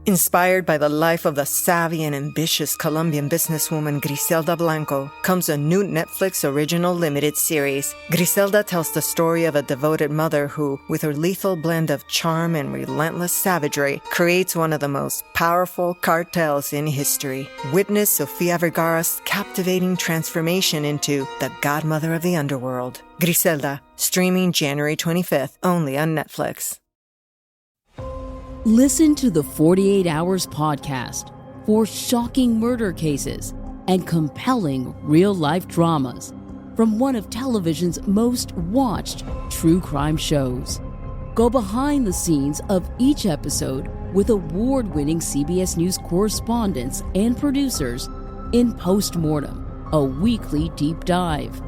Inspired by the life of the savvy and ambitious Colombian businesswoman Griselda Blanco comes a new Netflix original limited series. Griselda tells the story of a devoted mother who, with her lethal blend of charm and relentless savagery, creates one of the most powerful cartels in history. Witness Sofia Vergara's captivating transformation into the godmother of the underworld. Griselda, streaming January 25th, only on Netflix. Listen to the 48 Hours podcast for shocking murder cases and compelling real-life dramas from one of television's most watched true crime shows. Go behind the scenes of each episode with award-winning CBS News correspondents and producers in Postmortem, a weekly deep dive.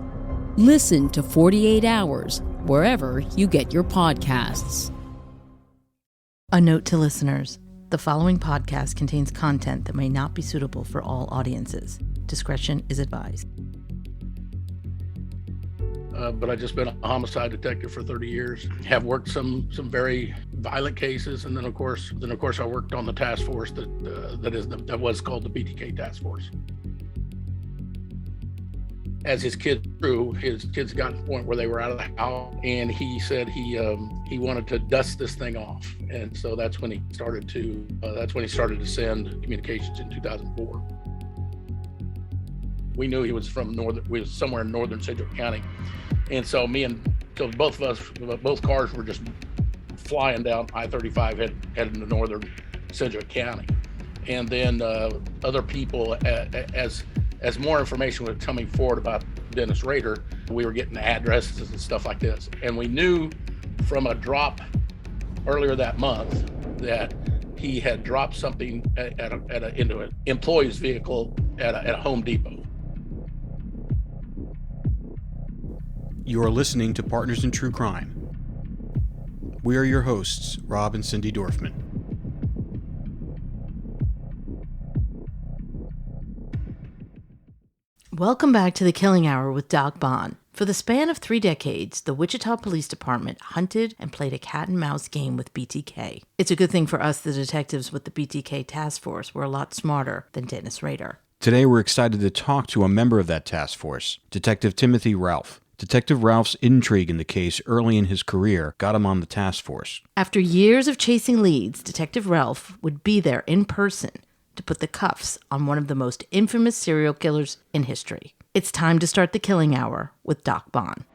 Listen to 48 Hours wherever you get your podcasts. A note to listeners, the following podcast contains content that may not be suitable for all audiences. Discretion is advised. But I've just been a homicide detective for 30 years. Have worked some very violent cases, and then of course I worked on the task force that was called the BTK task force. As his kids grew, his kids got to the point where they were out of the house, and he said he wanted to dust this thing off, and so that's when he started to send communications in 2004. We knew he was somewhere in northern Central County, and so both cars were just flying down I-35 heading to northern Central County, and then other people as more information was coming forward about Dennis Rader, we were getting addresses and stuff like this. And we knew from a drop earlier that month that he had dropped something into an employee's vehicle at a Home Depot. You are listening to Partners in True Crime. We are your hosts, Rob and Cindy Dorfman. Welcome back to the Killing Hour with Doc Bonn. For the span of 3 decades, the Wichita Police Department hunted and played a cat-and-mouse game with BTK. It's a good thing for us, the detectives with the BTK task force were a lot smarter than Dennis Rader. Today we're excited to talk to a member of that task force, Detective Timothy RELPH. Detective Ralph's intrigue in the case early in his career got him on the task force. After years of chasing leads, Detective RELPH would be there in person to put the cuffs on one of the most infamous serial killers in history. It's time to start the Killing Hour with Doc Bonn.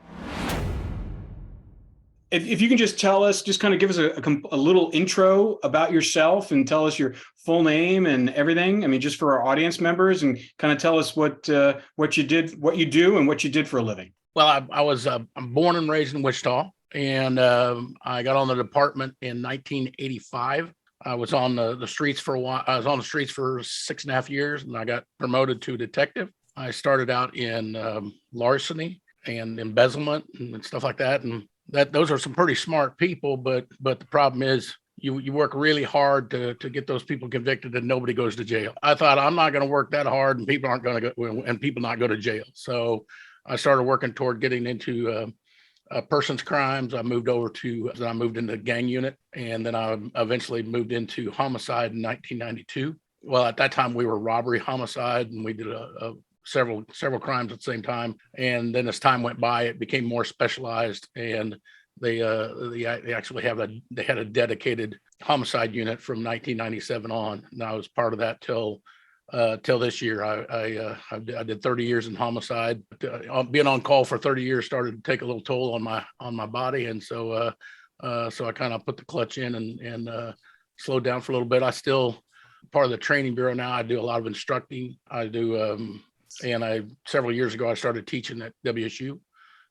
If you can just tell us, just kind of give us a little intro about yourself and tell us your full name and everything. I mean, just for our audience members, and kind of tell us what you did, what you do, and what you did for a living. Well, I'm born and raised in Wichita, and I got on the department in 1985. I was on the streets for a while. I was on the streets for 6.5 years, and I got promoted to detective. I started out in larceny and embezzlement and stuff like that. And those are some pretty smart people, but the problem is you work really hard to get those people convicted, and nobody goes to jail. I thought, I'm not going to work that hard, and people aren't going to go, and people not go to jail. So I started working toward getting into persons crimes. I moved into the gang unit, and then I eventually moved into homicide in 1992. Well, at that time we were robbery, homicide, and we did several crimes at the same time. And then as time went by, it became more specialized, and they actually had a dedicated homicide unit from 1997 on. And I was part of that till this year. I did 30 years in homicide. Being on call for 30 years started to take a little toll on my body, and so I kind of put the clutch in and slowed down for a little bit. I still part of the training bureau now. I do a lot of instructing. I do, several years ago I started teaching at WSU,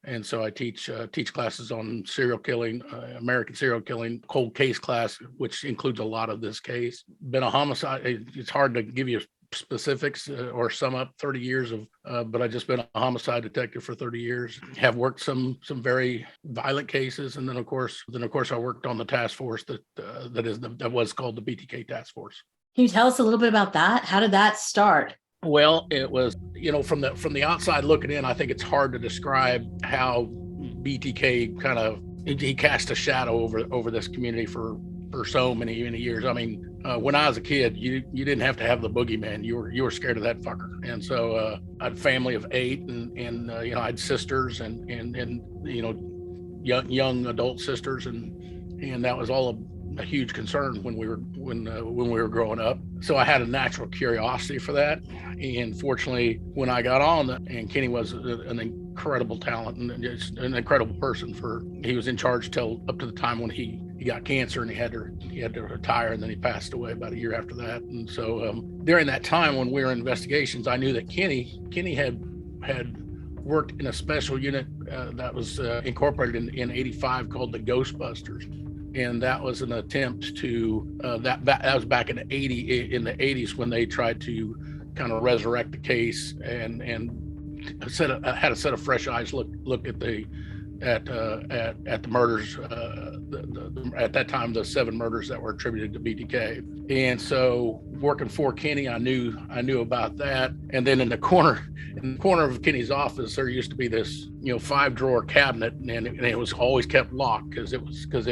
and so I teach classes on serial killing, American serial killing, cold case class, which includes a lot of this case. Been a homicide. It's hard to give you specifics or sum up 30 years of, but I've just been a homicide detective for 30 years. Have worked some very violent cases, and then of course I worked on the task force that was called the BTK task force. Can you tell us a little bit about that? How did that start? Well, it was, from the outside looking in, I think it's hard to describe how BTK he cast a shadow over this community for for so many years. I mean, when I was a kid, you didn't have to have the boogeyman. You were scared of that fucker. And so I had a family of 8, and I had sisters and young adult sisters, and that was all a huge concern when we were growing up. So I had a natural curiosity for that. And fortunately, when I got on, and Kenny was an incredible talent and just an incredible person. He was in charge till up to the time when he got cancer and he had to retire, and then he passed away about a year after that. And so during that time when we were in investigations, I knew that Kenny had worked in a special unit that was incorporated in 85 called the Ghostbusters. And that was an attempt to that was back in the 80s when they tried to kind of resurrect the case and had a set of fresh eyes look at the murders, at that time, the 7 murders that were attributed to BTK. And so working for Kenny, I knew about that. And then in the corner of Kenny's office, there used to be this 5-drawer cabinet, and it was always kept locked because it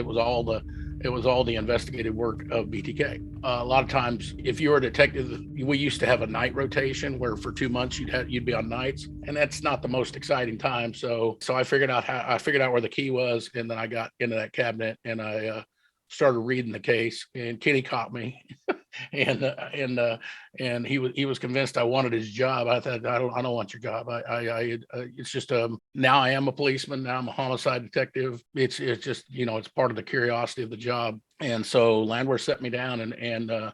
was all the investigative work of BTK. A lot of times, if you were a detective, we used to have a night rotation where for 2 months you'd be on nights, and that's not the most exciting time. So I figured out where the key was, and then I got into that cabinet and I started reading the case, and Kenny caught me, and he was convinced I wanted his job. I thought, I don't want your job. It's just now I am a policeman. Now I'm a homicide detective. It's just it's part of the curiosity of the job. And so Landwehr set me down and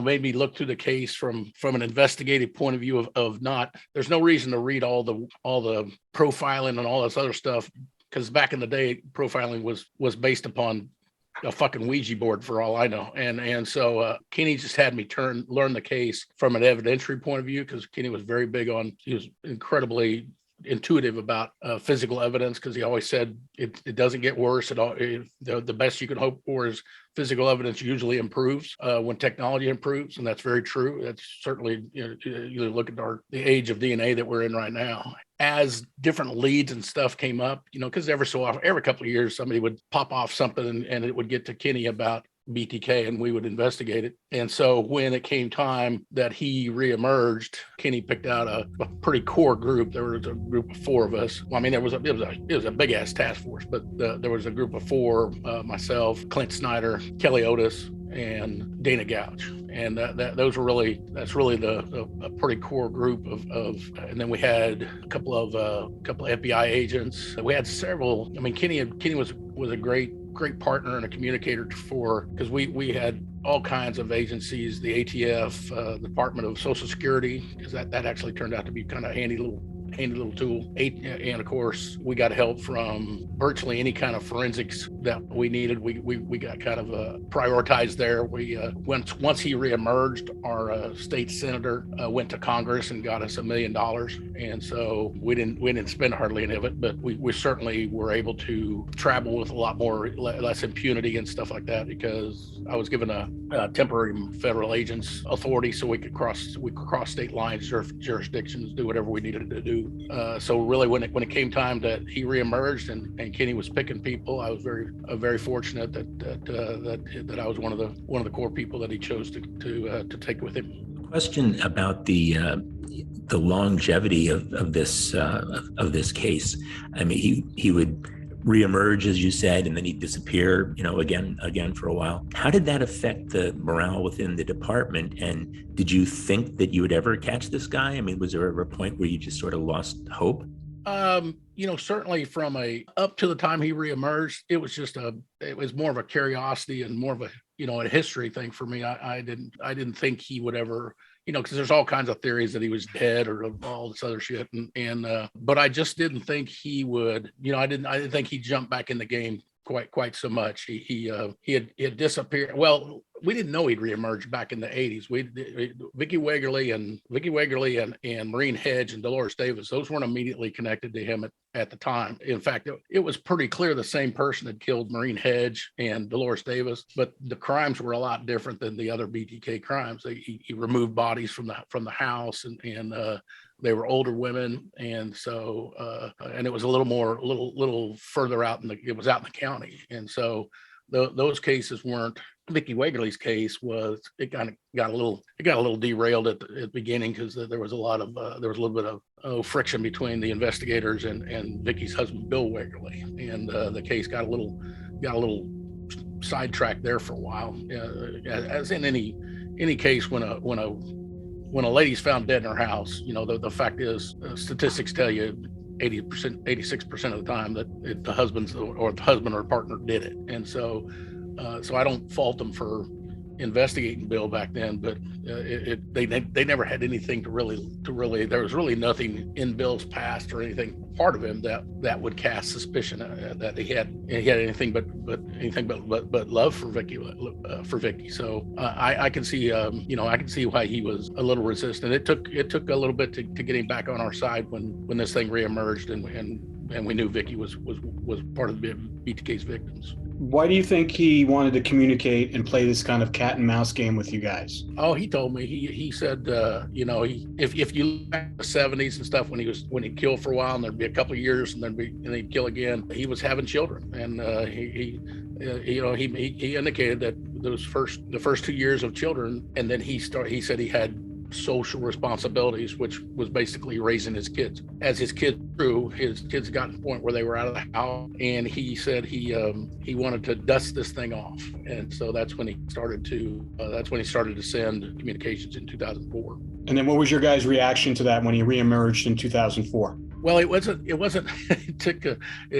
made me look through the case from an investigative point of view of not. There's no reason to read all the profiling and all this other stuff, because back in the day, profiling was based upon a fucking Ouija board for all I know. And so Kenny just had me learn the case from an evidentiary point of view, because Kenny was very big he was incredibly intuitive about physical evidence, because he always said it doesn't get worse at all. The best you can hope for is physical evidence usually improves when technology improves, and that's very true. That's certainly, you look at the age of DNA that we're in right now. As different leads and stuff came up, because every so often, every couple of years, somebody would pop off something and it would get to Kenny about BTK, and we would investigate it. And so when it came time that he reemerged, Kenny picked out a pretty core group. There was a group of 4 of us. Well, I mean, it was a big ass task force, but there was a group of 4: myself, Clint Snyder, Kelly Otis, and Dana Gouch. And that's really a pretty core group of and then we had a couple of FBI agents. We had several. I mean, Kenny was a great partner and a communicator because we had all kinds of agencies, the ATF, the Department of Social Security, because that actually turned out to be kind of a handy little tool. And of course, we got help from virtually any kind of forensics that we needed. We got kind of prioritized there. We once he reemerged, our state senator went to Congress and got us $1 million, and so we didn't spend hardly any of it, but we certainly were able to travel with a lot more less impunity and stuff like that, because I was given a temporary federal agent's authority, so we could cross state lines, jurisdictions, do whatever we needed to do. So really, when it came time that he reemerged and Kenny was picking people, I was very fortunate that I was one of the core people that he chose to take with him. Question about the longevity of this case. I mean, he would reemerge, as you said, and then he'd disappear, again for a while. How did that affect the morale within the department? And did you think that you would ever catch this guy? I mean, was there ever a point where you just sort of lost hope? Certainly from up to the time he reemerged, it was more of a curiosity and more of a history thing for me. I didn't think he would ever, because there's all kinds of theories that he was dead or all this other shit. But I just didn't think he would, I didn't think he'd jump back in the game quite so much. He had disappeared. Well, we didn't know he'd reemerge back in the 80s. Vicky Wegerle and Maureen Hedge and Dolores Davis, those weren't immediately connected to him at the time. In fact, it was pretty clear the same person had killed Maureen Hedge and Dolores Davis, but the crimes were a lot different than the other BTK crimes. He removed bodies from the house, and they were older women, and so and it was a little further out it was out in the county, and so those cases weren't. Vicky Wegerle's case was, it got a little derailed at the beginning, because there was a little bit of friction between the investigators and Vicky's husband, Bill Wegerle, and the case got a little sidetracked there for a while. As in any case, when a lady's found dead in her house, the fact is, statistics tell you 80%, 86% of the time that the husband or partner did it. And so I don't fault them for investigating Bill back then, but they never had anything to really, there was really nothing in Bill's past or anything part of him that would cast suspicion that he had anything but love for Vicky. So I can see I can see why he was a little resistant. It took a little bit to get him back on our side when this thing reemerged and we knew Vicky was part of the BTK's victims. Why do you think he wanted to communicate and play this kind of cat and mouse game with you guys? Oh, he told me, he said, if you look back at the 70s and stuff, when he'd kill for a while and there'd be a couple of years and he'd kill again, he was having children. And he indicated that the first 2 years of children, and then he said he had social responsibilities, which was basically raising his kids. As his kids grew, his kids got to the point where they were out of the house, and he said he wanted to dust this thing off. And so that's when he started to send communications in 2004. And then what was your guys' reaction to that when he reemerged in 2004? Well, it wasn't. It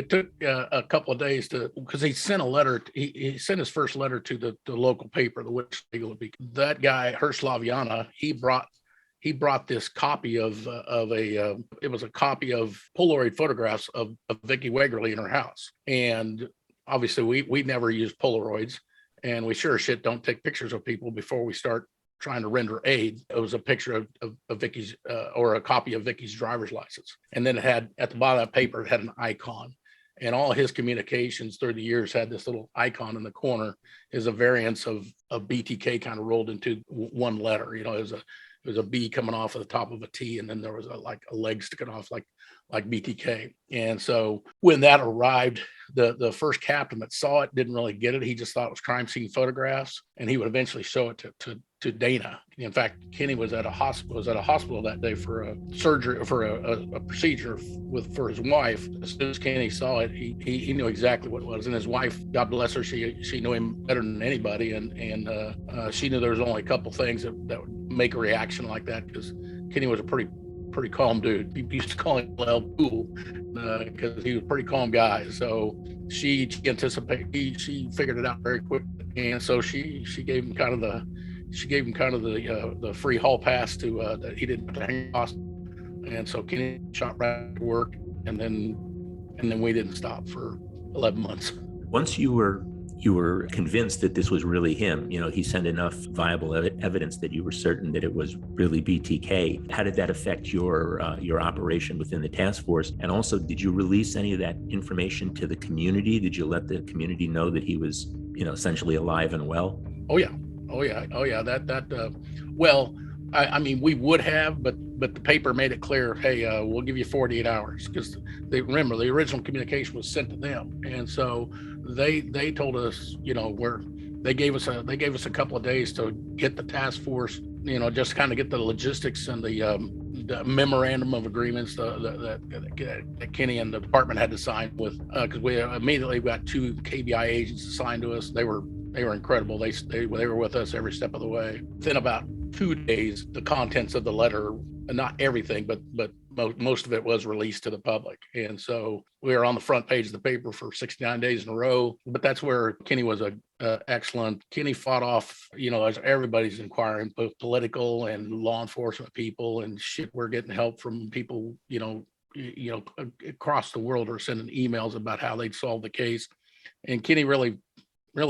took a couple of days because he sent a letter. He sent his first letter to the local paper, the WICHITA. That guy, Hirsch Laviana, he brought this copy of it was a copy of Polaroid photographs of Vicky Wegerle in her house. And obviously we never used Polaroids, and we sure as shit don't take pictures of people before we start trying to render aid. It was a picture of Vicky's or a copy of Vicky's driver's license. And then it had, at the bottom of that paper, it had an icon. And all his communications through the years had this little icon in the corner, is a variance of BTK kind of rolled into one letter. It was a B coming off of the top of a T, and then there was a leg sticking off like BTK. And so when that arrived, the first captain that saw it didn't really get it. He just thought it was crime scene photographs, and he would eventually show it to Dana. In fact, Kenny was at a hospital that day for a surgery, for a procedure for his wife. As soon as Kenny saw it, he knew exactly what it was. And his wife, God bless her, she knew him better than anybody, and she knew there was only a couple things that would make a reaction like that, because Kenny was a pretty calm dude. We used to call him El Pool because he was a pretty calm guy. So she figured it out very quick, and so she gave him kind of the free hall pass to that he didn't have to hang cost. And so Kenny shot right to work, and then we didn't stop for 11 months. Once you were convinced that this was really him, he sent enough viable evidence that you were certain that it was really BTK. How did that affect your operation within the task force? And also, did you release any of that information to the community? Did you let the community know that he was, essentially alive and well? Oh yeah. Well, I mean, we would have, but the paper made it clear, hey, we'll give you 48 hours, because remember, the original communication was sent to them. And so they told us, they gave us a couple of days to get the task force, just kind of get the logistics and the memorandum of agreements that Kenny and the department had to sign with, because we immediately got 2 KBI agents assigned to us. They were incredible. They were with us every step of the way. Within about 2 days, the contents of the letter, not everything, but most of it was released to the public. And so we were on the front page of the paper for 69 days in a row. But that's where Kenny was excellent. Kenny fought off, as everybody's inquiring, both political and law enforcement people, and shit, we're getting help from people, across the world, are sending emails about how they'd solved the case. And Kenny really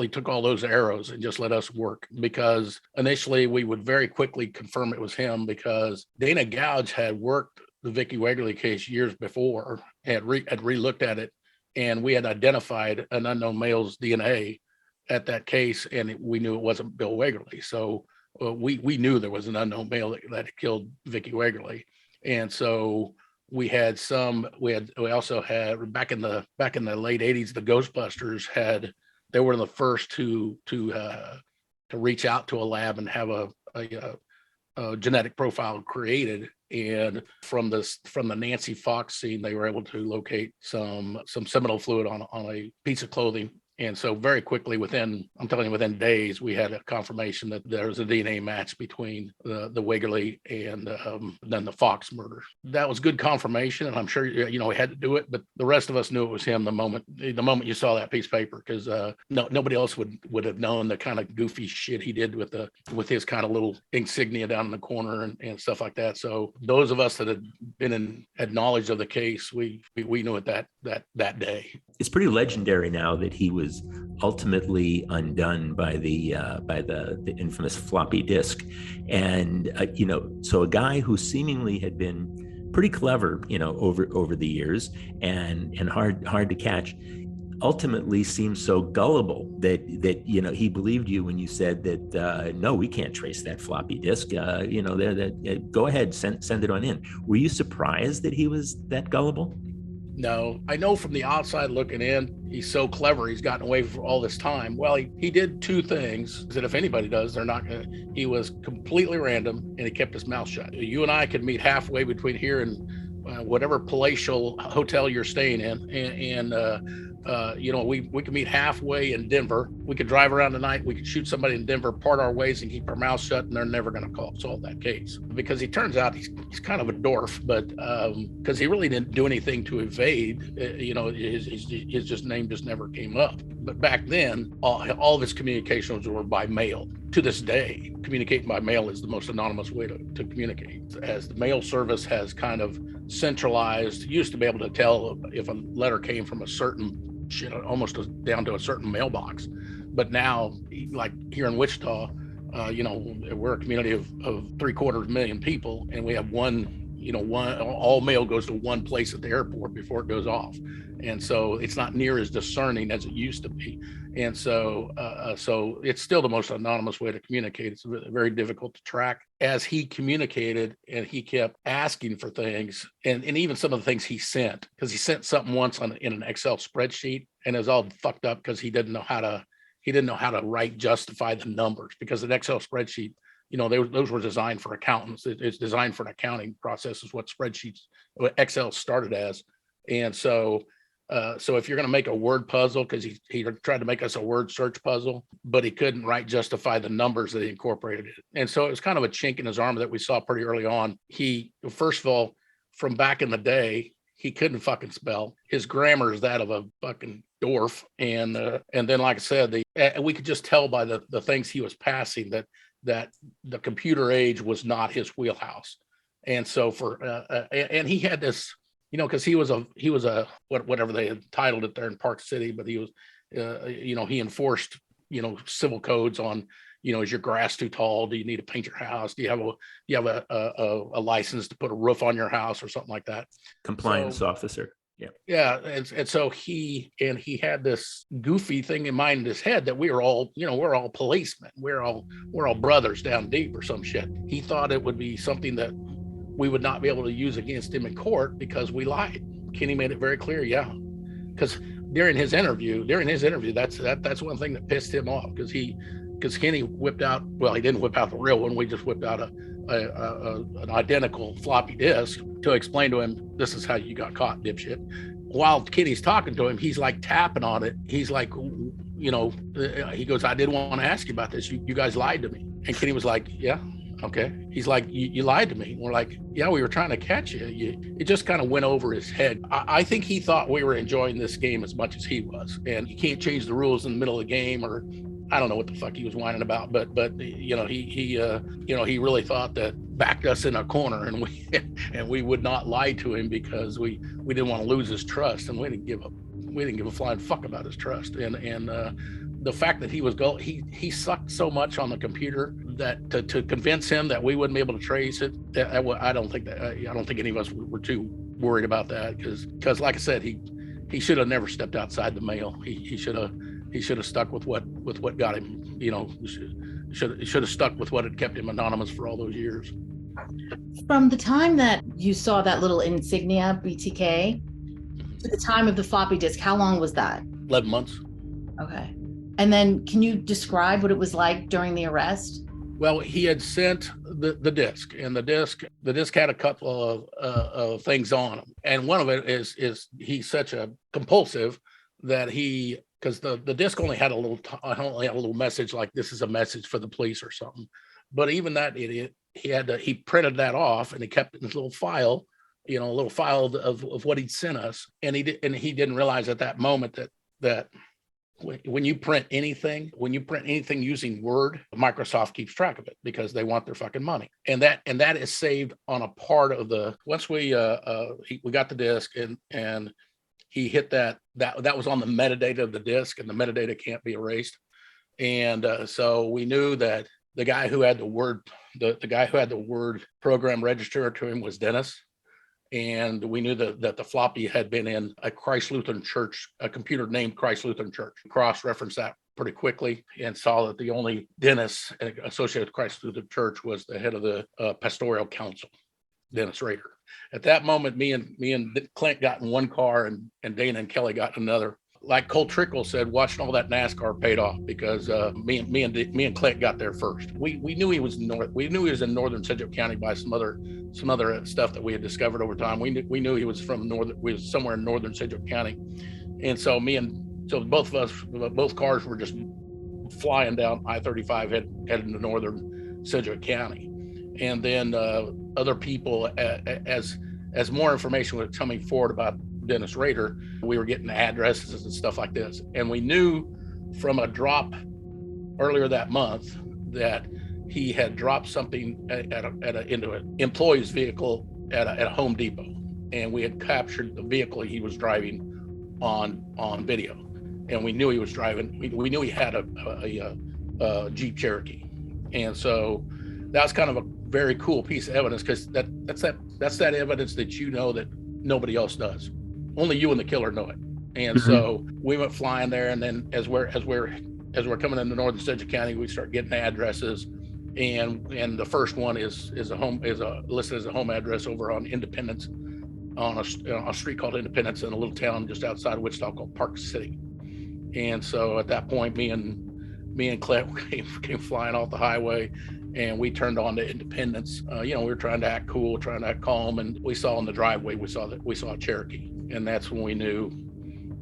took all those arrows and just let us work, because initially we would very quickly confirm it was him, because Dana Gouge had worked the Vicky Wegerle case years before, had re-looked at it, and we had identified an unknown male's DNA at that case, and we knew it wasn't Bill Wegerle. So we knew there was an unknown male that had killed Vicky Wegerle. And so we also had back in the late 80s, the Ghostbusters had they were the first to reach out to a lab and have a genetic profile created. And from the Nancy Fox scene, they were able to locate some seminal fluid on a piece of clothing. And so very quickly, within days, we had a confirmation that there was a DNA match between the Wiggly and then the Fox murder. That was good confirmation, and I'm sure we had to do it. But the rest of us knew it was him the moment you saw that piece of paper, because nobody else would have known the kind of goofy shit he did with his kind of little insignia down in the corner and stuff like that. So those of us that had knowledge of the case, we knew it that day. It's pretty legendary now that he was ultimately undone by the infamous floppy disk, and so a guy who seemingly had been pretty clever, over the years and hard to catch, ultimately seems so gullible that he believed you when you said that no, we can't trace that floppy disk. Go ahead, send it on in. Were you surprised that he was that gullible? No, I know from the outside looking in, he's so clever. He's gotten away for all this time. Well, he did two things that if anybody does, they're not going to. He was completely random, and he kept his mouth shut. You and I could meet halfway between here and whatever palatial hotel you're staying in, and we could meet halfway in Denver. We could drive around tonight. We could shoot somebody in Denver, part our ways, and keep our mouth shut, and they're never going to solve that case, because he turns out he's kind of a dwarf, but because he really didn't do anything to evade. His just name just never came up. But back then, all of his communications were by mail. To this day, communicating by mail is the most anonymous way to communicate. As the mail service has kind of centralized, you used to be able to tell if a letter came from a certain almost down to a certain mailbox. But now, like here in Wichita, we're a community of 750,000 people, and we have all mail goes to one place at the airport before it goes off. And so it's not near as discerning as it used to be. And so it's still the most anonymous way to communicate. It's very difficult to track. As he communicated, and he kept asking for things, and even some of the things he sent, because he sent something once in an Excel spreadsheet, and it was all fucked up because he didn't know how to justify the numbers, because an Excel spreadsheet, those were designed for accountants. It's designed for an accounting process, is what Excel started as. And so if you're going to make a word puzzle, because he tried to make us a word search puzzle, but he couldn't justify the numbers that he incorporated it. And so it was kind of a chink in his armor that we saw pretty early on. He, first of all, from back in the day, he couldn't fucking spell. His grammar is that of a fucking dwarf. And then, like I said, we could just tell by the things he was passing that the computer age was not his wheelhouse. And so and he had this, because he was a whatever they had titled it there in Park City, but he was, he enforced, civil codes on, is your grass too tall? Do you need to paint your house? Do you have a license to put a roof on your house or something like that? Compliance officer. Yeah. Yeah. And so he had this goofy thing in mind in his head that we were all, we're all policemen. We're all brothers down deep or some shit. He thought it would be something that we would not be able to use against him in court because we lied. Kenny made it very clear. Yeah. Because during his interview, that's one thing that pissed him off, because Kenny whipped out, well, he didn't whip out the real one. We just whipped out an identical floppy disk to explain to him, this is how you got caught, dipshit. While Kenny's talking to him, he's like tapping on it. He's like, he goes, I did want to ask you about this. You guys lied to me. And Kenny was like, yeah, okay. He's like, you lied to me. And we're like, yeah, we were trying to catch you. It just kind of went over his head. I think he thought we were enjoying this game as much as he was. And you can't change the rules in the middle of the game, or I don't know what the fuck he was whining about, but he really thought that backed us in a corner, and we would not lie to him because we didn't want to lose his trust, and we didn't give a flying fuck about his trust. And the fact that he sucked so much on the computer that to convince him that we wouldn't be able to trace it, I don't think any of us were too worried about that, because like I said, he should have never stepped outside the mail. He should have stuck with what got him, should have stuck with what had kept him anonymous for all those years. From the time that you saw that little insignia, BTK, to the time of the floppy disk, how long was that? 11 months. Okay. And then can you describe what it was like during the arrest? Well, he had sent the disc, and the disc had a couple of things on him, and one of it is he's such a compulsive that because the disc only had a little message like, this is a message for the police or something, but even that idiot, he printed that off and he kept it in his little file, a little file of what he'd sent us, and he didn't realize at that moment that when you print anything using Word, Microsoft keeps track of it because they want their fucking money. And that is saved on a part of once we got the disc and he hit that was on the metadata of the disc, and the metadata can't be erased. And so we knew that the guy who had the Word program registered to him was Dennis. And we knew that the floppy had been in a Christ Lutheran church, a computer named Christ Lutheran Church. Cross-referenced that pretty quickly and saw that the only Dennis associated with Christ Lutheran Church was the head of the pastoral council, Dennis Rader. At that moment, me and Clint got in one car, and Dana and Kelly got in another. Like Cole Trickle said, watching all that NASCAR paid off because me and Clint got there first. We knew he was we knew he was in northern Sedgwick County by some other stuff that we had discovered over time. We knew he was from we was somewhere in northern Sedgwick County, and so both cars were just flying down I-35 heading to northern Sedgwick County, and then other people as more information was coming forward about Dennis Rader, we were getting addresses and stuff like this. And we knew from a drop earlier that month that he had dropped something into an employee's vehicle at a Home Depot. And we had captured the vehicle he was driving on video. And we knew he was driving, we knew he had a Jeep Cherokee. And so that was kind of a very cool piece of evidence, because that's that evidence that that nobody else does. Only you and the killer know it. And so we went flying there, and then as we're coming into northern Sedgwick County, we start getting addresses, and the first one is listed as a home address over on Independence, on a street called Independence in a little town just outside of Wichita called Park City. And so at that point, me and Clint came flying off the highway, and we turned on to Independence. We were trying to act cool, trying to act calm, and we saw in the driveway we saw a Cherokee, and that's when we knew.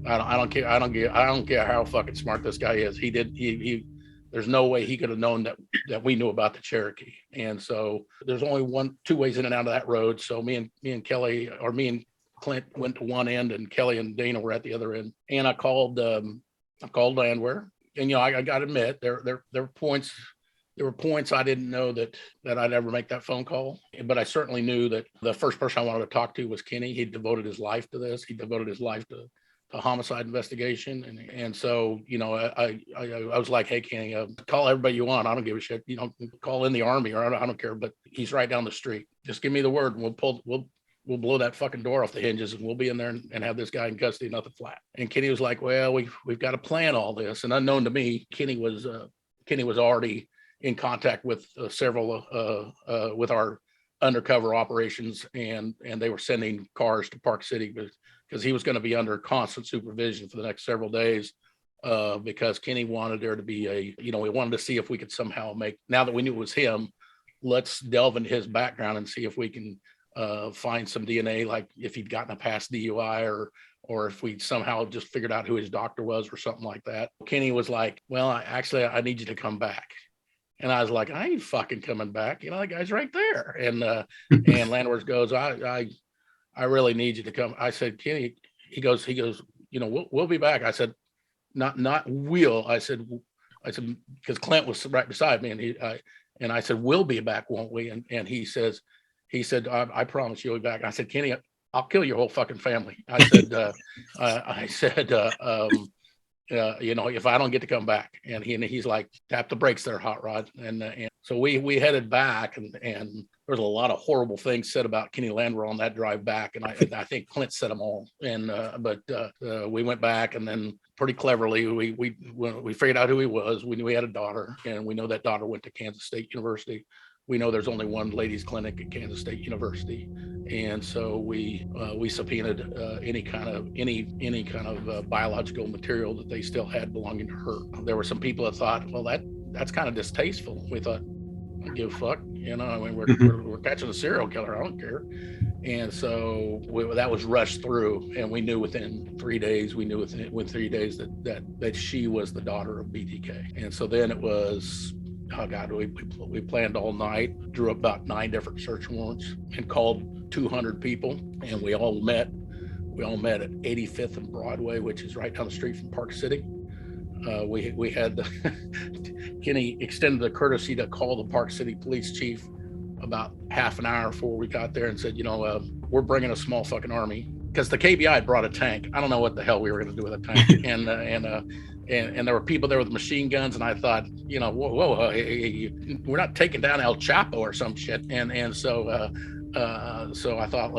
I don't care how fucking smart this guy is. There's no way he could have known that we knew about the Cherokee. And so there's only two ways in and out of that road. So me and Kelly, or me and Clint, went to one end, and Kelly and Dana were at the other end. And I called Landwehr, and I got to admit there were points. There were points I didn't know that I'd ever make that phone call, but I certainly knew that the first person I wanted to talk to was Kenny. He devoted his life to this. He devoted his life to homicide investigation, and so I was like, hey Kenny, call everybody you want. I don't give a shit. Call in the Army, or I don't care. But he's right down the street. Just give me the word, and we'll blow that fucking door off the hinges, and we'll be in there and have this guy in custody, nothing flat. And Kenny was like, well, we've got to plan all this. And unknown to me, Kenny was already in contact with several with our undercover operations, and they were sending cars to Park City because he was going to be under constant supervision for the next several days, because Kenny wanted there to be we wanted to see if we could somehow now that we knew it was him, let's delve into his background and see if we can find some DNA, like if he'd gotten a past DUI, or if we somehow just figured out who his doctor was or something like that. Kenny was like, well, I need you to come back. And I was like, I ain't fucking coming back. The guy's right there. And Landwehr goes, I really need you to come. I said, Kenny, he goes, we'll be back. I said, not will. I said, because Clint was right beside me, and I said, we'll be back, won't we? And he said, I promise you'll be back. I said, Kenny, I'll kill your whole fucking family. I said, if I don't get to come back. And he's like, tap the brakes there, Hot Rod. And so we headed back, and there was a lot of horrible things said about Kenny Landwehr on that drive back. And I think Clint said them all. And but we went back, and then pretty cleverly we figured out who he was. We knew he had a daughter, and we know that daughter went to Kansas State University. we know there's only one ladies clinic at Kansas State University. And so we subpoenaed any kind of biological material that they still had belonging to her. There were some people that thought, well, that's kind of distasteful. We thought, I don't give a fuck, you know. I mean, we're catching a serial killer. I don't care. And so that was rushed through, and we knew within 3 days. That she was the daughter of BTK. And so then it was, oh God, we planned all night, drew up about 9 different search warrants, and called 200 people, and we all met at 85th and Broadway, which is right down the street from Park City. We had Kenny extended the courtesy to call the Park City police chief about half an hour before we got there and said, we're bringing a small fucking army, because the KBI had brought a tank. I don't know what the hell we were going to do with a tank. And there were people there with machine guns, and I thought, whoa, hey, we're not taking down El Chapo or some shit. So I thought,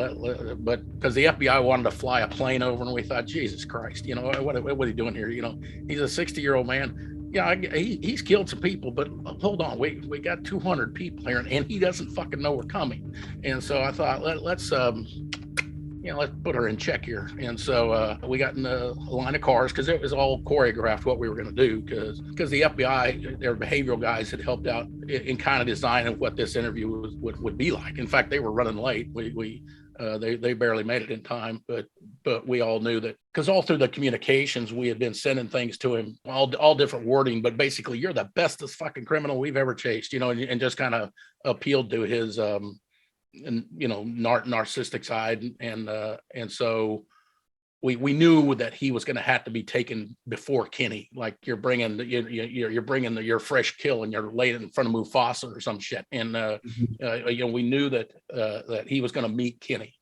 but because the FBI wanted to fly a plane over, and we thought, Jesus Christ, what are you doing here? He's a 60-year-old man. Yeah, he's killed some people, but hold on, we got 200 people here, and he doesn't fucking know we're coming. And so I thought, let's put her in check here. And so we got in the line of cars, because it was all choreographed what we were going to do, because the FBI, their behavioral guys, had helped out in kind of designing what this interview would be like. In fact, they were running late. They barely made it in time, but we all knew that, because all through the communications we had been sending things to him, all different wording, but basically, you're the bestest fucking criminal we've ever chased, and just kind of appealed to his narcissistic side, and so we knew that he was going to have to be taken before Kenny, like you're bringing your fresh kill and you're laying in front of Mufasa or some shit, and we knew that he was going to meet Kenny.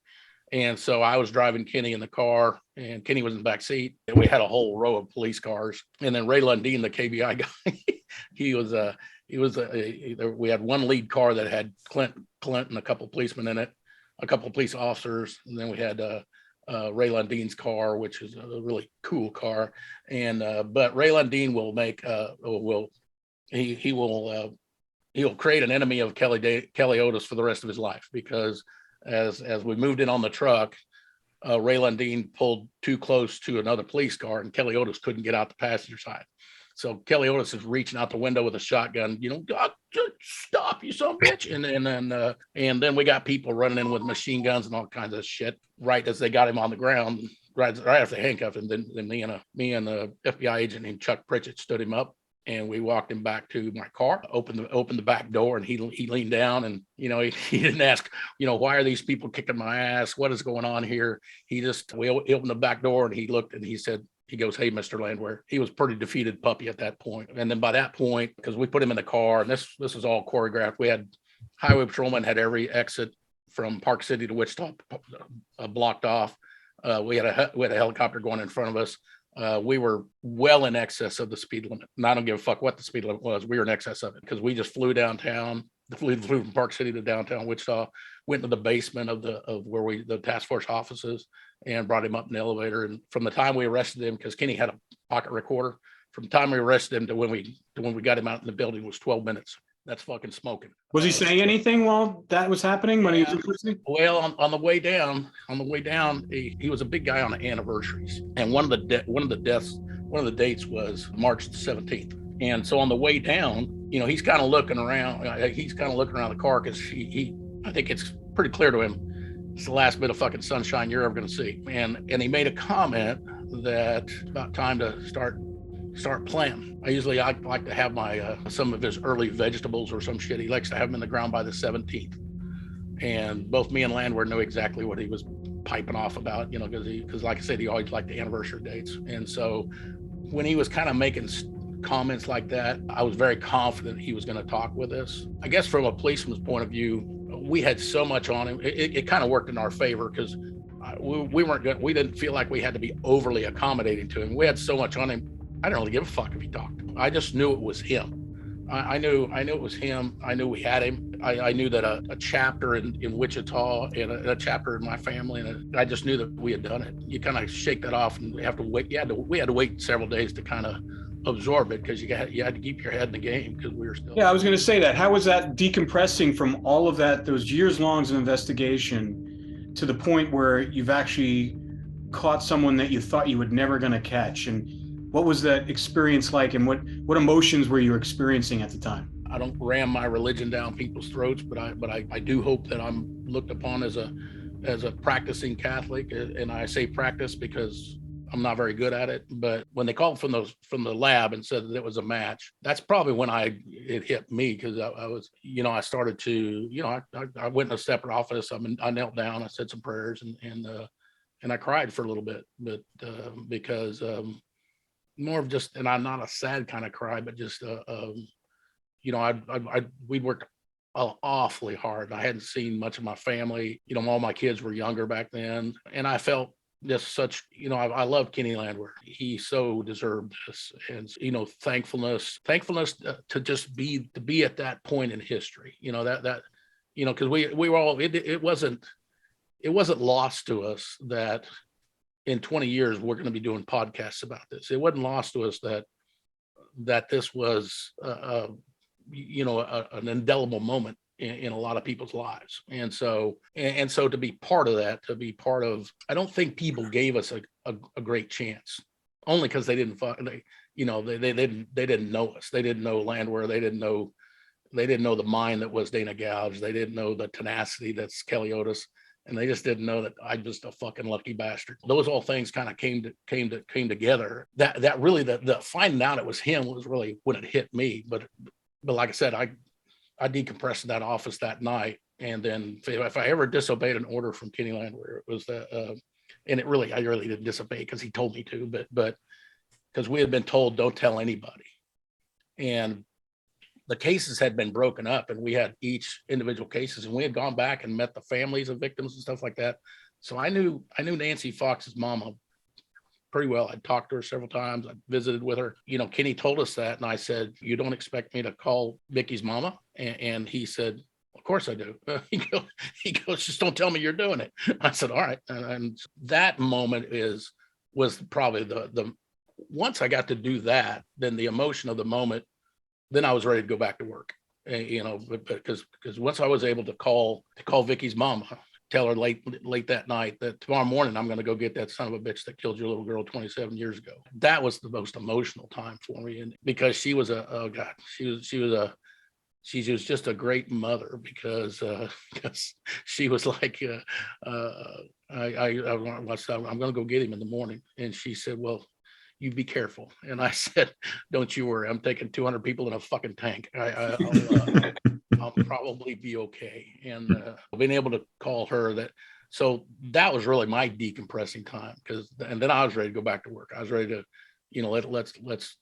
And so I was driving Kenny in the car, and Kenny was in the back seat, and we had a whole row of police cars. And then Ray Lundeen, the KBI guy, we had one lead car that had Clint and a couple policemen in it, a couple of police officers, and then we had Ray Lundeen's car, which is a really cool car. And but Ray Lundeen he'll create an enemy of Kelly Otis for the rest of his life, because as we moved in on the truck, Ray Lundeen pulled too close to another police car, and Kelly Otis couldn't get out the passenger side. So Kelly Otis is reaching out the window with a shotgun, God, just stop, you son of a bitch. And then we got people running in with machine guns and all kinds of shit right as they got him on the ground, right after they handcuffed him. Then me and the FBI agent named Chuck Pritchett stood him up, and we walked him back to my car, opened the back door, and he leaned down, and he didn't ask, why are these people kicking my ass? What is going on here? We opened the back door, and he looked, and he said, he goes, "Hey, Mr. Landwehr." He was pretty defeated puppy at that point. And then by that point, because we put him in the car, and this was all choreographed, we had highway patrolmen had every exit from Park City to Wichita blocked off. We had a helicopter going in front of us. We were well in excess of the speed limit. And I don't give a fuck what the speed limit was. We were in excess of it, because we just flew downtown. Flew from Park City to downtown Wichita, went to the basement of where the task force offices, and brought him up in the elevator. And from the time we arrested him, because Kenny had a pocket recorder, from the time we arrested him to when we got him out in the building was 12 minutes. That's fucking smoking. Was he saying anything while that was happening when he was in prison? Well, on the way down, he was a big guy on anniversaries, and one of the dates was March the 17th. And so on the way down, he's kind of looking around. He's kind of looking around the car, because I think it's pretty clear to him it's the last bit of fucking sunshine you're ever going to see. And he made a comment that about time to start planting. I like to have my some of his early vegetables or some shit. He likes to have them in the ground by the 17th. And both me and Landwehr knew exactly what he was piping off about, because like I said, he always liked the anniversary dates. And so when he was kind of making comments like that, I was very confident he was going to talk with us. I guess from a policeman's point of view, we had so much on him. It kind of worked in our favor, because we didn't feel like we had to be overly accommodating to him. We had so much on him. I didn't really give a fuck if he talked. I just knew it was him. I knew it was him. I knew we had him. I knew that a chapter in Wichita and a chapter in my family, and I just knew that we had done it. You kind of shake that off, and we have to wait. We had to wait several days to kind of absorb it because you had to keep your head in the game because we were still. Yeah, I was going to say that. How was that decompressing from all of that, those years long of investigation, to the point where you've actually caught someone that you thought you were never going to catch? And what was that experience like, and what emotions were you experiencing at the time? I don't ram my religion down people's throats, but I do hope that I'm looked upon as a practicing Catholic, and I say practice because I'm not very good at it. But when they called from the lab and said that it was a match, that's probably when it hit me, because I was, I started to, I went in a separate office. I knelt down, I said some prayers, and I cried for a little bit, but because more of just, and I'm not a sad kind of cry, but just we'd worked awfully hard. I hadn't seen much of my family. All my kids were younger back then, and I felt just such, I love Kenny Landwehr. He so deserved this, and thankfulness to just be at that point in history. Because we were all. It wasn't lost to us that in 20 years we're going to be doing podcasts about this. It wasn't lost to us that this was an indelible moment in a lot of people's lives. And so to be part of that, I don't think people gave us a great chance, only because they didn't know us. They didn't know Landwehr. They didn't know the mind that was Dana Gouge. They didn't know the tenacity that's Kelly Otis. And they just didn't know that I'm just a fucking lucky bastard. Those all things kind of came together. That really, the finding out it was him was really when it hit me. But like I said, I decompressed in that office that night. And then if I ever disobeyed an order from Kenny Landwehr, it was that, and I really didn't disobey because he told me to, but because we had been told, don't tell anybody. And the cases had been broken up, and we had each individual cases, and we had gone back and met the families of victims and stuff like that. So I knew Nancy Fox's mama pretty well. I'd talked to her several times. I visited with her. Kenny told us that, and I said, "You don't expect me to call Vicky's mama?" And he said, "Of course I do." He goes, "Just don't tell me you're doing it." I said, "All right." And that moment was probably the once I got to do that, then the emotion of the moment. Then I was ready to go back to work, because once I was able to call Vicky's mama, tell her late that night that tomorrow morning I'm going to go get that son of a bitch that killed your little girl 27 years ago. That was the most emotional time for me, and because she was she was just a great mother, because she was like, I'm going to go get him in the morning, and she said, "Well, you be careful." And I said, "Don't you worry. I'm taking 200 people in a fucking tank. I'll probably be okay." And being able to call her that. So that was really my decompressing time, and then I was ready to go back to work. I was ready to,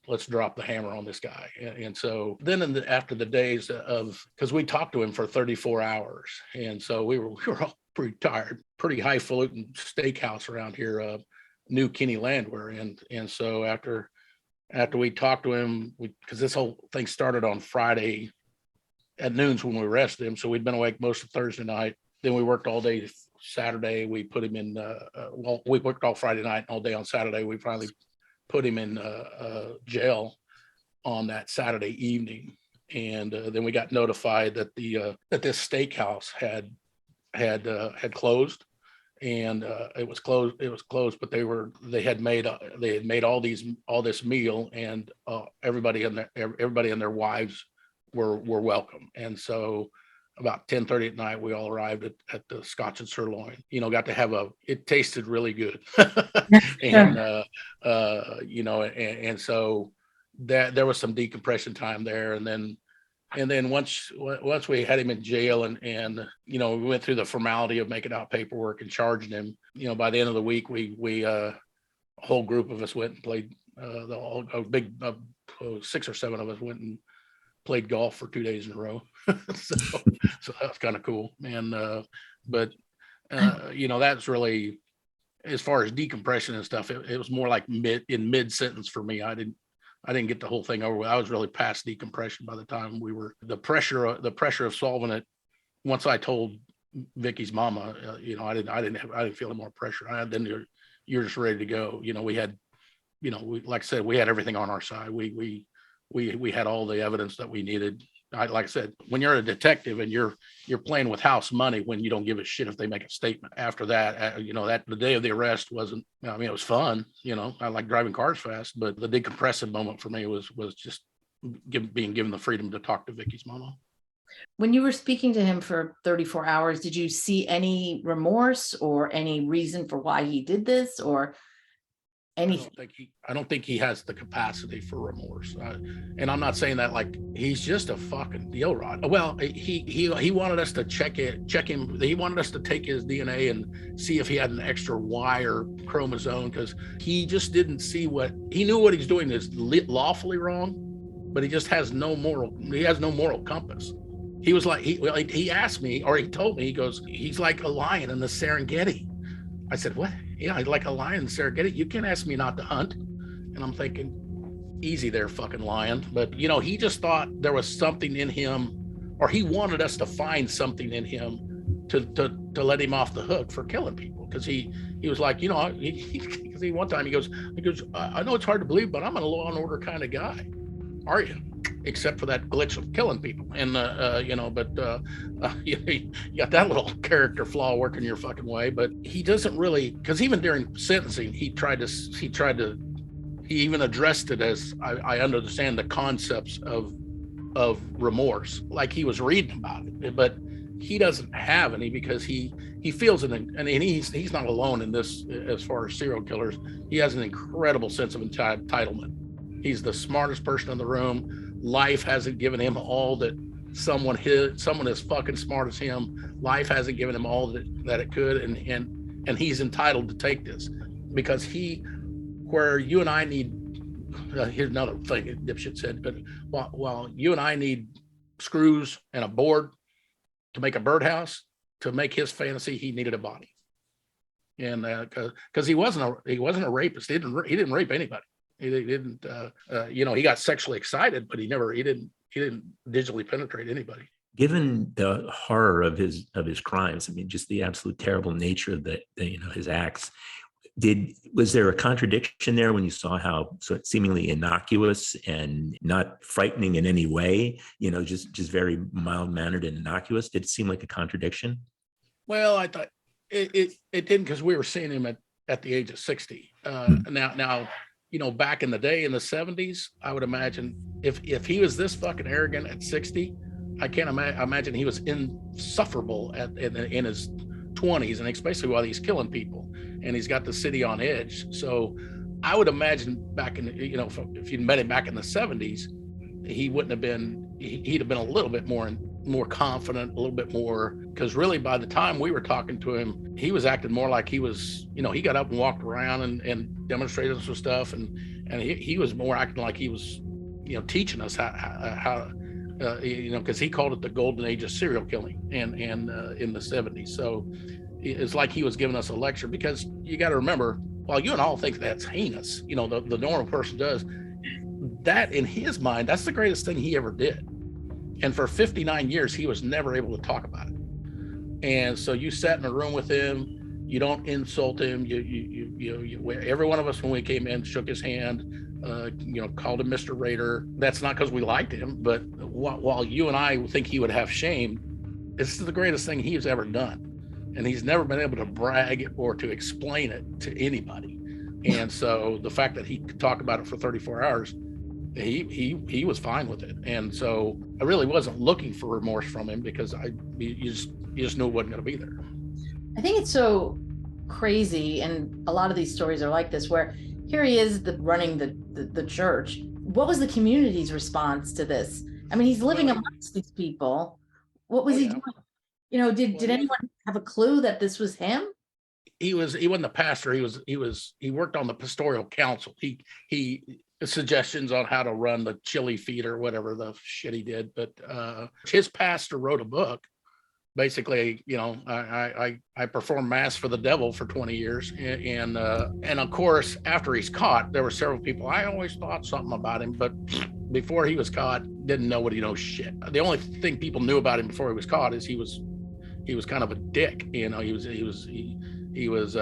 let's drop the hammer on this guy. And so then after the days of, because we talked to him for 34 hours. And so we were all pretty tired, pretty highfalutin steakhouse around here, knew Kenny Landwehr, and so after we talked to him, because this whole thing started on Friday at noons when we arrested him, so we'd been awake most of Thursday night. Then we worked all day Saturday. We put him in. We worked all Friday night and all day on Saturday. We finally put him in jail on that Saturday evening, and then we got notified that that this steakhouse had closed. And it was closed, but they had made all this meal, and everybody and their wives were welcome. And so about 10:30 at night, we all arrived at the Scotch and Sirloin. Got to have it tasted really good. And and so there was some decompression time there, and then once we had him in jail, and we went through the formality of making out paperwork and charging him, by the end of the week, we a whole group of us went and played, a big 6 or 7 of us went and played golf for 2 days in a row. so that was kind of cool. And but that's really, as far as decompression and stuff, it was more like mid sentence for me. I didn't get the whole thing over with. I was really past decompression by the time we were the pressure of solving it. Once I told Vicky's mama, I didn't feel any more pressure. Then you're just ready to go. We like I said, we had everything on our side. We had all the evidence that we needed. Like I said, when you're a detective and you're playing with house money, when you don't give a shit if they make a statement. After that, that the day of the arrest wasn't. I mean, it was fun. I like driving cars fast, but the decompressive moment for me was just being given the freedom to talk to Vicky's mama. When you were speaking to him for 34 hours, did you see any remorse or any reason for why he did this, or anything? I don't think he has the capacity for remorse. And I'm not saying that like he's just a fucking deal rod. Well, he wanted us to check him. He wanted us to take his DNA and see if he had an extra Y or chromosome, because he just didn't see he knew what he's doing is lawfully wrong, but he just has no moral compass. He was like, he asked me, or he told me, he goes, he's like a lion in the Serengeti. I said, what? Yeah, like a lion in the Serengeti. You can't ask me not to hunt. And I'm thinking, easy there, fucking lion. But, he just thought there was something in him, or he wanted us to find something in him to let him off the hook for killing people. Because he was like, because one time he goes, I know it's hard to believe, but I'm a law and order kind of guy. Are you? Except for that glitch of killing people. And, you got that little character flaw working your fucking way, but he doesn't really, because even during sentencing, he even addressed it as, I understand the concepts of remorse, like he was reading about it, but he doesn't have any, because he feels it, and he's not alone in this. As far as serial killers, he has an incredible sense of entitlement. He's the smartest person in the room. Life hasn't given him all that someone as fucking smart as him. Life hasn't given him all that it could, and he's entitled to take this, because where you and I need. Here's another thing that dipshit said, but while you and I need screws and a board to make a birdhouse, to make his fantasy, he needed a body, and because he wasn't a rapist. He didn't rape anybody. He didn't, he got sexually excited, but he didn't digitally penetrate anybody. Given the horror of his crimes, I mean, just the absolute terrible nature of his acts, was there a contradiction there when you saw how seemingly innocuous and not frightening in any way, just very mild-mannered and innocuous? Did it seem like a contradiction? Well, I thought it didn't, because we were seeing him at the age of 60. Now. Back in the day in the 70s, I would imagine if he was this fucking arrogant at 60, I can't imagine he was insufferable in his 20s, and especially while he's killing people and he's got the city on edge. So I would imagine back in, if you'd met him back in the 70s, he wouldn't have been, he'd have been a little bit more confident, a little bit more, because really by the time we were talking to him, he was acting more like he was, he got up and walked around and demonstrated some stuff, and he was more acting like he was, teaching us how because he called it the golden age of serial killing and in the 70s. So it's like he was giving us a lecture, because you got to remember, while you and all think that's heinous, the normal person does, that in his mind, that's the greatest thing he ever did. And for 59 years, he was never able to talk about it. And so you sat in a room with him, you don't insult him. Every one of us, when we came in, shook his hand, called him Mr. Raider. That's not because we liked him, but while you and I think he would have shame, this is the greatest thing he's ever done. And he's never been able to brag or to explain it to anybody. And so the fact that he could talk about it for 34 hours, he was fine with it. And so I really wasn't looking for remorse from him, because you just knew it wasn't going to be there. I think it's so crazy, and a lot of these stories are like this, where here he is running the church. What was the community's response to this? I mean, he's living amongst these people. What was he doing? Did anyone have a clue that this was him? He wasn't the pastor. He worked on the pastoral council. He suggestions on how to run the chili feed or whatever the shit he did. But his pastor wrote a book. Basically, I performed mass for the devil for 20 years. And of course, after he's caught, there were several people, I always thought something about him, but before he was caught, didn't know what he knows shit. The only thing people knew about him before he was caught is he was kind of a dick. He was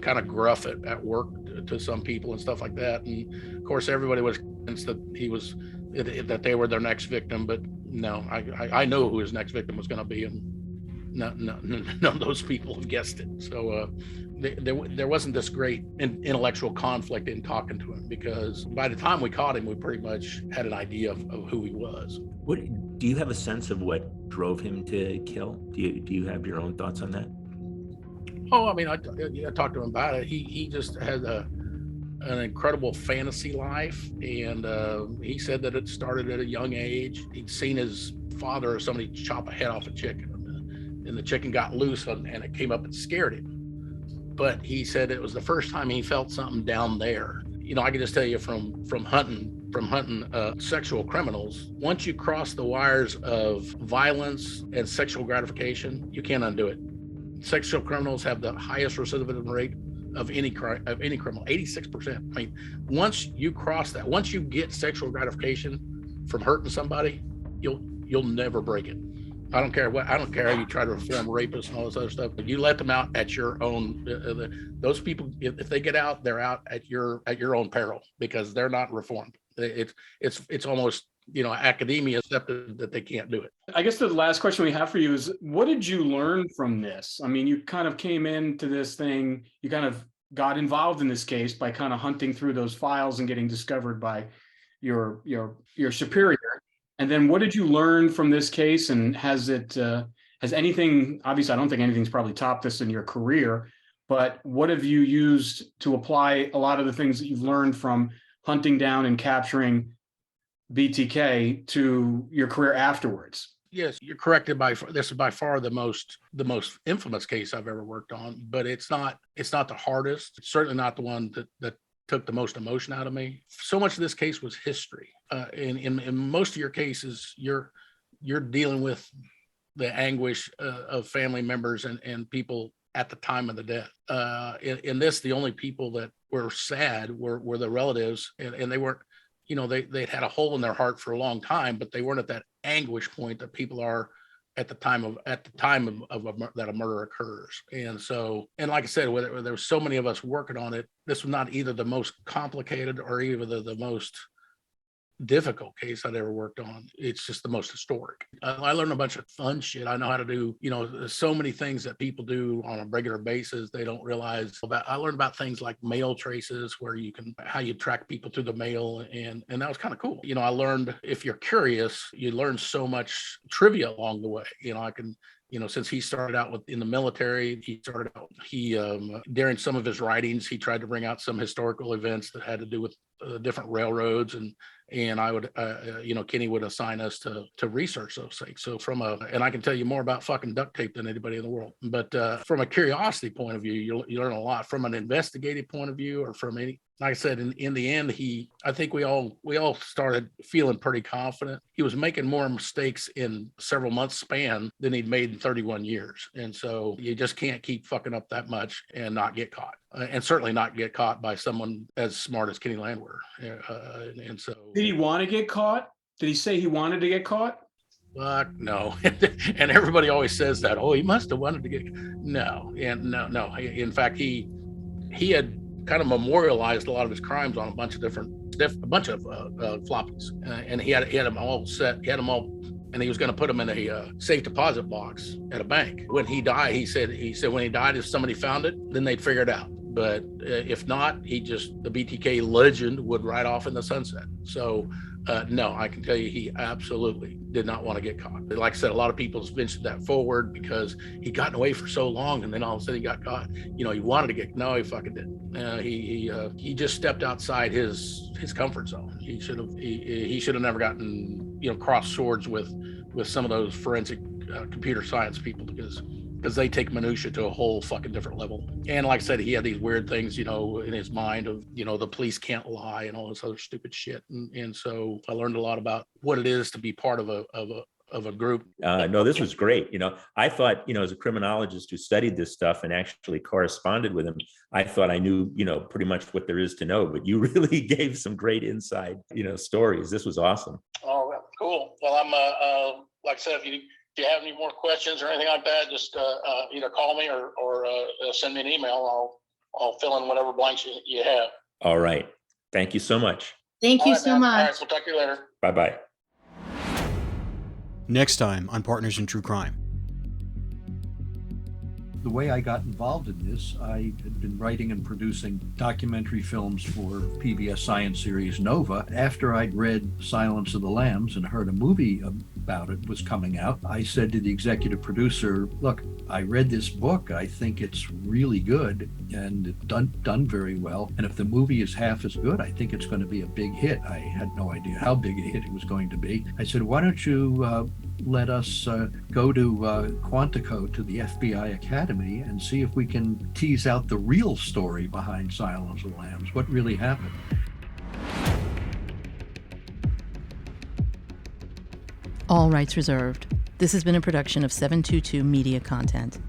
kind of gruff at work, to some people and stuff like that. And of course, everybody was convinced that they were their next victim. But no, I know who his next victim was going to be, and none of those people have guessed it. So there wasn't this great intellectual conflict in talking to him, because by the time we caught him, we pretty much had an idea of who he was. What do you have a sense of what drove him to kill? Do you have your own thoughts on that? Oh, I mean, I talked to him about it. He just had an incredible fantasy life, and he said that it started at a young age. He'd seen his father or somebody chop a head off a chicken, and the chicken got loose, and it came up and scared him. But he said it was the first time he felt something down there. You know, I can just tell you from hunting sexual criminals, once you cross the wires of violence and sexual gratification, you can't undo it. Sexual criminals have the highest recidivism rate of any criminal, 86%. I mean, once you cross that, once you get sexual gratification from hurting somebody, you'll never break it. I don't care how you try to reform rapists and all this other stuff. You let them out at your own. Those people, if they get out, they're out at your own peril, because they're not reformed. It's almost, academia accepted that they can't do it. I guess the last question we have for you is, what did you learn from this? I mean, you kind of came into this thing, you kind of got involved in this case by kind of hunting through those files and getting discovered by your superior. And then what did you learn from this case? And has anything, obviously I don't think anything's probably topped this in your career, but what have you used to apply a lot of the things that you've learned from hunting down and capturing BTK to your career afterwards? Yes, you're corrected. This is by far the most infamous case I've ever worked on, but it's not the hardest. It's certainly not the one that took the most emotion out of me. So much of this case was history. In most of your cases, you're dealing with the anguish of family members and people at the time of the death. In this, the only people that were sad were the relatives, and they weren't, they'd had a hole in their heart for a long time, but they weren't at that anguish point that people are at the time of that a murder occurs. And like I said, whether there was so many of us working on it, this was not either the most complicated or even the most difficult case I'd ever worked on. It's just the most historic. I learned a bunch of fun shit. I know how to do, there's so many things that people do on a regular basis they don't realize about. I learned about things like mail traces, where how you track people through the mail, and that was kind of cool. I learned, if you're curious, you learn so much trivia along the way. Since he started out in the military, during some of his writings, he tried to bring out some historical events that had to do with different railroads, and I would, Kenny would assign us to research those things. So and I can tell you more about fucking duct tape than anybody in the world. But from a curiosity point of view, you learn a lot. From an investigative point of view, or from any, like I said, in the end, I think we all started feeling pretty confident. He was making more mistakes in several months span than he'd made in 31 years. And so you just can't keep fucking up that much and not get caught. And certainly not get caught by someone as smart as Kenny Landwehr. And so, did he want to get caught? Did he say he wanted to get caught? Fuck no. And everybody always says that. Oh, he must have wanted to get. No. And no. In fact, he had kind of memorialized a lot of his crimes on a bunch of floppies, and he had them all set. He had them all. And he was going to put them in a safe deposit box at a bank. When he died, he said when he died, if somebody found it, then they'd figure it out. But if not, the BTK legend would ride off in the sunset. So no, I can tell you, he absolutely did not want to get caught. Like I said, a lot of people have ventured that forward because he'd gotten away for so long, and then all of a sudden he got caught. He wanted to get. No, he fucking didn't. He just stepped outside his comfort zone. He should have never gotten cross swords with some of those forensic computer science people, because they take minutia to a whole fucking different level. And like I said, he had these weird things, in his mind of, the police can't lie and all this other stupid shit. And so I learned a lot about what it is to be part of a group. No, this was great. I thought, as a criminologist who studied this stuff and actually corresponded with him, I thought I knew, pretty much what there is to know, but you really gave some great inside, stories. This was awesome. Oh, well, cool. Well, I'm, like I said, if you have any more questions or anything like that, just either call me or send me an email. I'll fill in whatever blanks you have. All right. Thank you so much. Thank you so All much. right, we'll talk to you later. Bye-bye. Next time on Partners in True Crime. The way I got involved in this, I had been writing and producing documentary films for PBS science series Nova. After I'd read Silence of the Lambs and heard a movie about it was coming out, I said to the executive producer, look, I read this book. I think it's really good and done very well. And if the movie is half as good, I think it's going to be a big hit. I had no idea how big a hit it was going to be. I said, why don't you let us go to Quantico, to the FBI Academy, and see if we can tease out the real story behind Silence of the Lambs, what really happened. All rights reserved. This has been a production of 722 Media Content.